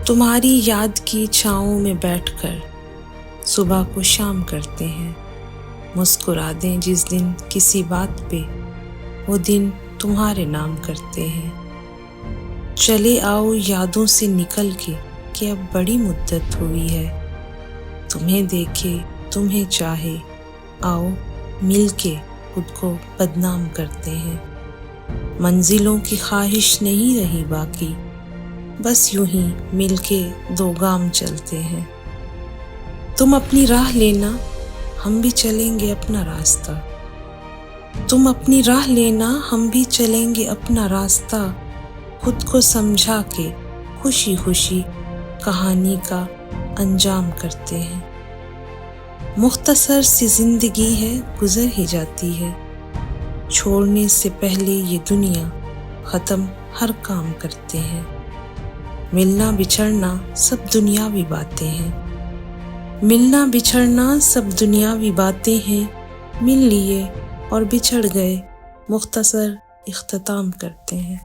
تمہاری یاد کی چھاؤں میں بیٹھ کر صبح کو شام کرتے ہیں، مسکرا دیں جس دن کسی بات پہ، وہ دن تمہارے نام کرتے ہیں۔ چلے آؤ یادوں سے نکل کے کہ اب بڑی مدت ہوئی ہے، تمہیں دیکھے تمہیں چاہے، آؤ مل کے خود کو بدنام کرتے ہیں۔ منزلوں کی خواہش نہیں رہی باقی، بس یوں ہی مل کے دو گام چلتے ہیں۔ تم اپنی راہ لینا، ہم بھی چلیں گے اپنا راستہ، تم اپنی راہ لینا ہم بھی چلیں گے اپنا راستہ، خود کو سمجھا کے خوشی خوشی کہانی کا انجام کرتے ہیں۔ مختصر سی زندگی ہے، گزر ہی جاتی ہے، چھوڑنے سے پہلے یہ دنیا ختم ہر کام کرتے ہیں۔ ملنا بچھڑنا سب دنیاوی باتیں ہیں، ملنا بچھڑنا سب دنیاوی باتیں ہیں، مل لیے اور بچھڑ گئے، مختصر اختتام کرتے ہیں۔